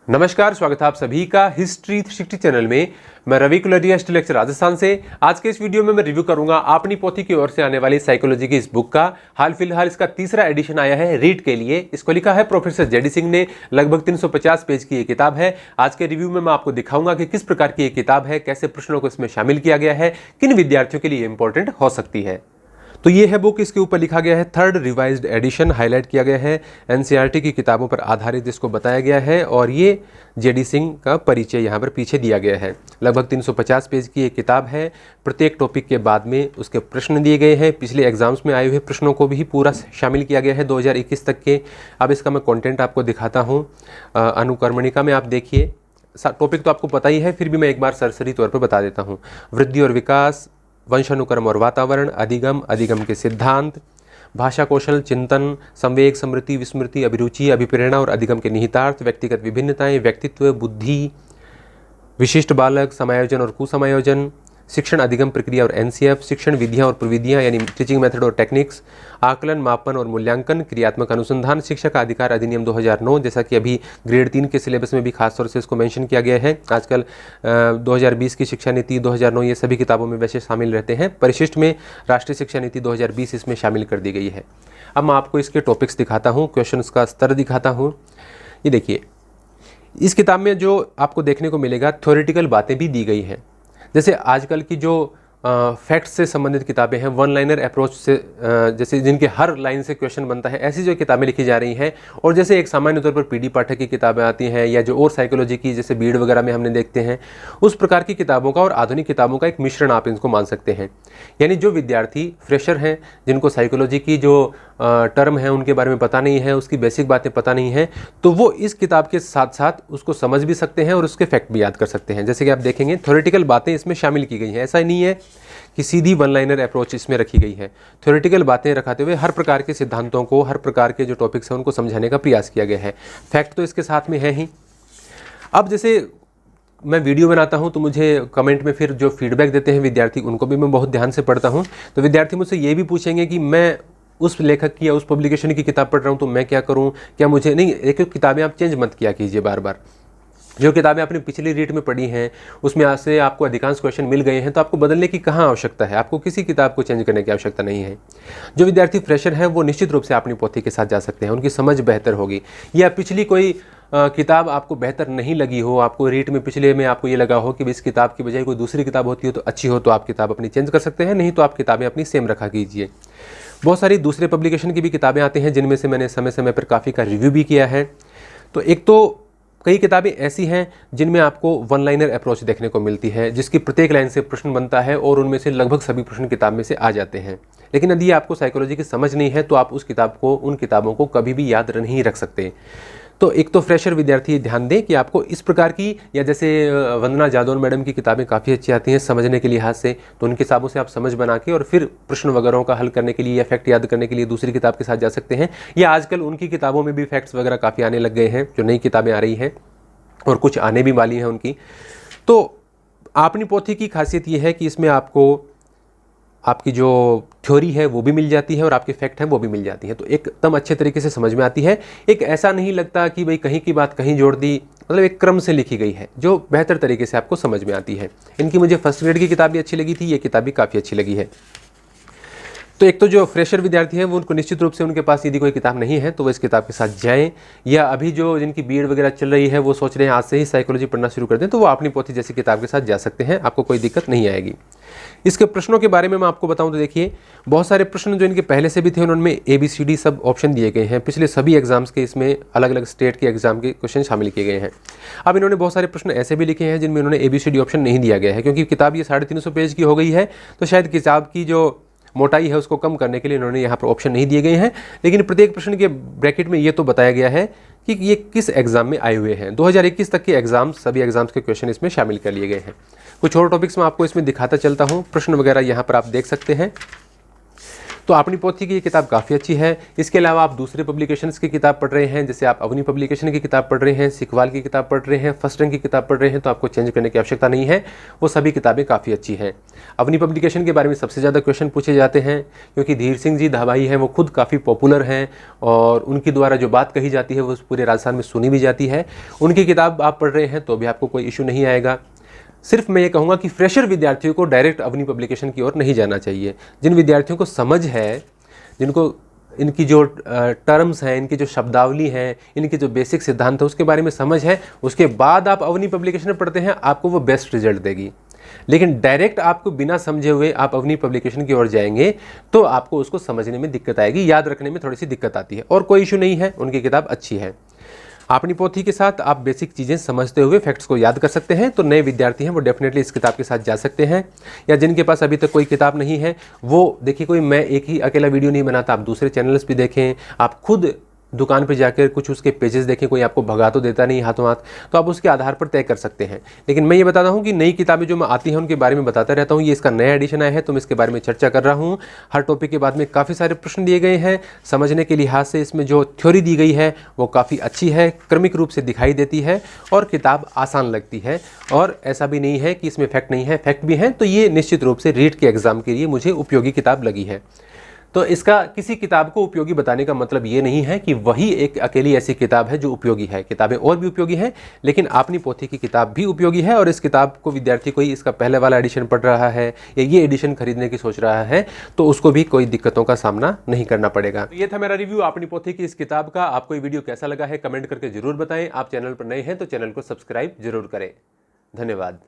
नमस्कार, स्वागत है आप सभी का हिस्ट्री 360 चैनल में। मैं रवि कुलरिया, हिस्ट्री लेक्चर राजस्थान से। आज के इस वीडियो में मैं रिव्यू करूंगा अपनी पोथी की ओर से आने वाली साइकोलॉजी की इस बुक का। हाल फिलहाल इसका तीसरा एडिशन आया है रीड के लिए। इसको लिखा है प्रोफेसर जेडी सिंह ने। लगभग 350 पेज की ये किताब है। आज के रिव्यू में मैं आपको दिखाऊंगा कि किस प्रकार की ये किताब है, कैसे प्रश्नों को इसमें शामिल किया गया है, किन विद्यार्थियों के लिए इंपॉर्टेंट हो सकती है। तो ये है बुक, इसके ऊपर लिखा गया है थर्ड रिवाइज्ड एडिशन, हाईलाइट किया गया है। एनसीईआरटी की किताबों पर आधारित इसको बताया गया है और ये जेडी सिंह का परिचय यहाँ पर पीछे दिया गया है। लगभग 350 पेज की ये किताब है। प्रत्येक टॉपिक के बाद में उसके प्रश्न दिए गए हैं। पिछले एग्जाम्स में आए हुए प्रश्नों को भी पूरा शामिल किया गया है 2021 तक के। अब इसका मैं कंटेंट आपको दिखाता हूँ। अनुक्रमणिका में आप देखिए, टॉपिक तो आपको पता ही है, फिर भी मैं एक बार सरसरी तौर पर बता देता हूँ। वृद्धि और विकास, वंशानुक्रम और वातावरण, अधिगम, अधिगम के सिद्धांत, भाषा कौशल, चिंतन, संवेग, स्मृति, विस्मृति, अभिरुचि, अभिप्रेरणा और अधिगम के निहितार्थ, व्यक्तिगत विभिन्नताएं, व्यक्तित्व, बुद्धि, विशिष्ट बालक, समायोजन और कुसमायोजन, शिक्षण अधिगम प्रक्रिया और एनसीएफ, शिक्षण विधियां और प्रविधियां यानी टीचिंग मेथड और टेक्निक्स, आकलन, मापन और मूल्यांकन, क्रियात्मक अनुसंधान, शिक्षा का अधिकार अधिनियम 2009, जैसा कि अभी ग्रेड 3 के सिलेबस में भी खासतौर से इसको मेंशन किया गया है। आजकल 2020 की शिक्षा नीति 2009 ये सभी किताबों में वैसे शामिल रहते हैं। परिशिष्ट में राष्ट्रीय शिक्षा नीति 2020 इसमें शामिल कर दी गई है। अब मैं आपको इसके टॉपिक्स दिखाता हूँ, क्वेश्चन का स्तर दिखाता हूँ। ये देखिए, इस किताब में जो आपको देखने को मिलेगा थ्योरेटिकल बातें भी दी गई हैं। जैसे आजकल की जो फैक्ट्स से संबंधित किताबें हैं, वन लाइनर अप्रोच से, जैसे जिनके हर लाइन से क्वेश्चन बनता है, ऐसी जो किताबें लिखी जा रही हैं। और जैसे एक सामान्य तौर पर पीडी पाठक की किताबें आती हैं या जो और साइकोलॉजी की जैसे बीड वगैरह में हमने देखते हैं, उस प्रकार की किताबों का और आधुनिक किताबों का एक मिश्रण आप इनको मान सकते हैं। यानी जो विद्यार्थी फ्रेशर हैं, जिनको साइकोलॉजी की जो टर्म है उनके बारे में पता नहीं है, उसकी बेसिक बातें पता नहीं है, तो वो इस किताब के साथ साथ उसको समझ भी सकते हैं और उसके फैक्ट भी याद कर सकते हैं। जैसे कि आप देखेंगे थ्योरेटिकल बातें इसमें शामिल की गई हैं। ऐसा नहीं है कि सीधी वन लाइनर अप्रोच इसमें रखी गई है। थ्योरेटिकल बातें रखाते हुए हर प्रकार के सिद्धांतों को, हर प्रकार के जो टॉपिक्स हैं उनको समझाने का प्रयास किया गया है। फैक्ट तो इसके साथ में है ही। अब जैसे मैं वीडियो बनाता हूं तो मुझे कमेंट में फिर जो फीडबैक देते हैं विद्यार्थी, उनको भी मैं बहुत ध्यान से पढ़ता हूं। तो विद्यार्थी मुझसे ये भी पूछेंगे कि मैं उस लेखक की या उस पब्लिकेशन की किताब पढ़ रहा हूं तो मैं क्या करूं, क्या मुझे नहीं। एक किताबें आप चेंज मत किया कीजिए बार बार। जो किताबें आपने पिछली रीड में पढ़ी हैं उसमें आज से आपको अधिकांश क्वेश्चन मिल गए हैं, तो आपको बदलने की कहाँ आवश्यकता है। आपको किसी किताब को चेंज करने की आवश्यकता नहीं है। जो विद्यार्थी फ्रेशर हैं वो निश्चित रूप से अपनी पोथी के साथ जा सकते हैं, उनकी समझ बेहतर होगी। या पिछली कोई किताब आपको बेहतर नहीं लगी हो, आपको रीड में पिछले में आपको ये लगा हो कि इस किताब की बजाय कोई दूसरी किताब होती हो तो अच्छी हो, तो आप किताब अपनी चेंज कर सकते हैं। नहीं तो आप किताबें अपनी सेम रखा कीजिए। बहुत सारी दूसरे पब्लिकेशन की भी किताबें आती हैं जिनमें से मैंने समय समय पर काफ़ी का रिव्यू भी किया है। तो एक तो कई किताबें ऐसी हैं जिनमें आपको वन लाइनर अप्रोच देखने को मिलती है, जिसकी प्रत्येक लाइन से प्रश्न बनता है और उनमें से लगभग सभी प्रश्न किताब में से आ जाते हैं। लेकिन यदि आपको साइकोलॉजी की समझ नहीं है तो आप उस किताब को, उन किताबों को कभी भी याद नहीं रख सकते। तो एक तो फ्रेशर विद्यार्थी ध्यान दें कि आपको इस प्रकार की, या जैसे वंदना जादौन मैडम की किताबें काफ़ी अच्छी आती हैं समझने के लिहाज से, तो उन किताबों से आप समझ बना के और फिर प्रश्न वगैरह का हल करने के लिए या फैक्ट याद करने के लिए दूसरी किताब के साथ जा सकते हैं। या आजकल उनकी किताबों में भी फैक्ट्स वगैरह काफ़ी आने लग गए हैं, जो नई किताबें आ रही हैं और कुछ आने भी वाली हैं उनकी। तो अपनी पोथी की खासियत ये है कि इसमें आपको आपकी जो थ्योरी है वो भी मिल जाती है और आपके फैक्ट हैं वो भी मिल जाती है, तो एकदम अच्छे तरीके से समझ में आती है। एक ऐसा नहीं लगता कि भाई कहीं की बात कहीं जोड़ दी, मतलब एक क्रम से लिखी गई है जो बेहतर तरीके से आपको समझ में आती है। इनकी मुझे फर्स्ट ग्रेड की किताब भी अच्छी लगी थी, ये किताब भी काफ़ी अच्छी लगी है। तो एक तो जो फ्रेशर विद्यार्थी हैं वो उनको निश्चित रूप से, उनके पास यदि कोई किताब नहीं है तो वो इस किताब के साथ जाएं। या अभी जो जिनकी बीएड वगैरह चल रही है वो सोच रहे हैं आज से ही साइकोलॉजी पढ़ना शुरू कर दें, तो वो अपनी पोथी जैसी किताब के साथ जा सकते हैं, आपको कोई दिक्कत नहीं आएगी। इसके प्रश्नों के बारे में मैं आपको बताऊं तो देखिए, बहुत सारे प्रश्न जो इनके पहले से भी थे उनमें ABCD सब ऑप्शन दिए गए हैं। पिछले सभी एग्जाम्स के इसमें अलग अलग स्टेट के एग्जाम के क्वेश्चन शामिल किए गए हैं। अब इन्होंने बहुत सारे प्रश्न ऐसे भी लिखे हैं जिनमें इन्होंने ABCD ऑप्शन नहीं दिया गया है, क्योंकि किताब ये 350 पेज की हो गई है, तो शायद किताब की जो मोटाई है उसको कम करने के लिए इन्होंने यहाँ पर ऑप्शन नहीं दिए गए हैं। लेकिन प्रत्येक प्रश्न के ब्रैकेट में ये तो बताया गया है कि ये किस एग्जाम में आए हुए हैं। 2021 तक के एग्जाम्स, सभी एग्जाम्स के क्वेश्चन इसमें शामिल कर लिए गए हैं। कुछ और टॉपिक्स मैं आपको इसमें दिखाता चलता हूँ, प्रश्न वगैरह यहाँ पर आप देख सकते हैं। तो अपनी पोथी की ये किताब काफ़ी अच्छी है। इसके अलावा आप दूसरे पब्लिकेशंस की किताब पढ़ रहे हैं, जैसे आप अवनी पब्लिकेशन की किताब पढ़ रहे हैं, सिखवाल की किताब पढ़ रहे हैं, फर्स्ट रैंक की किताब पढ़ रहे हैं, तो आपको चेंज करने की आवश्यकता नहीं है। वो सभी किताबें काफ़ी अच्छी हैं। अवनी पब्लिकेशन के बारे में सबसे ज़्यादा क्वेश्चन पूछे जाते हैं, क्योंकि धीर सिंह जी धाबाई हैं, वो खुद काफ़ी पॉपुलर हैं और उनके द्वारा जो बात कही जाती है वो पूरे राजस्थान में सुनी भी जाती है। उनकी किताब आप पढ़ रहे हैं तो भी आपको कोई इशू नहीं आएगा। सिर्फ मैं ये कहूँगा कि फ्रेशर विद्यार्थियों को डायरेक्ट अवनी पब्लिकेशन की ओर नहीं जाना चाहिए। जिन विद्यार्थियों को समझ है, जिनको इनकी जो टर्म्स हैं, इनकी जो शब्दावली हैं, इनके जो बेसिक सिद्धांत है उसके बारे में समझ है, उसके बाद आप अवनी पब्लिकेशन पढ़ते हैं, आपको वो बेस्ट रिजल्ट देगी। लेकिन डायरेक्ट आपको बिना समझे हुए आप अवनी पब्लिकेशन की ओर जाएंगे तो आपको उसको समझने में दिक्कत आएगी, याद रखने में थोड़ी सी दिक्कत आती है। और कोई इशू नहीं है, उनकी किताब अच्छी है। अपनी पोथी के साथ आप बेसिक चीज़ें समझते हुए फैक्ट्स को याद कर सकते हैं, तो नए विद्यार्थी हैं वो डेफिनेटली इस किताब के साथ जा सकते हैं। या जिनके पास अभी तक कोई किताब नहीं है, वो देखिए, कोई मैं एक ही अकेला वीडियो नहीं बनाता, आप दूसरे चैनल्स भी देखें, आप खुद दुकान पे जाकर कुछ उसके पेजेस देखें, कोई आपको भगा तो देता नहीं हाथों हाथ, तो आप उसके आधार पर तय कर सकते हैं। लेकिन मैं ये बताता हूँ कि नई किताबें जो मैं आती हैं उनके बारे में बताता रहता हूँ। ये इसका नया एडिशन आया है तो मैं इसके बारे में चर्चा कर रहा हूँ। हर टॉपिक के बाद में काफ़ी सारे प्रश्न दिए गए हैं। समझने के लिहाज से इसमें जो थ्योरी दी गई है वो काफ़ी अच्छी है, क्रमिक रूप से दिखाई देती है और किताब आसान लगती है। और ऐसा भी नहीं है कि इसमें फैक्ट नहीं है, फैक्ट भी हैं। तो ये निश्चित रूप से रीट के एग्ज़ाम के लिए मुझे उपयोगी किताब लगी है। तो इसका किसी किताब को उपयोगी बताने का मतलब ये नहीं है कि वही एक अकेली ऐसी किताब है जो उपयोगी है। किताबें और भी उपयोगी हैं, लेकिन अपनी पोथी की किताब भी उपयोगी है। और इस किताब को विद्यार्थी कोई इसका पहले वाला एडिशन पढ़ रहा है या ये एडिशन खरीदने की सोच रहा है तो उसको भी कोई दिक्कतों का सामना नहीं करना पड़ेगा। तो ये था मेरा रिव्यू अपनी पोथी की इस किताब का। आपको ये वीडियो कैसा लगा है कमेंट करके जरूर बताएं। आप चैनल पर नए हैं तो चैनल को सब्सक्राइब जरूर करें। धन्यवाद।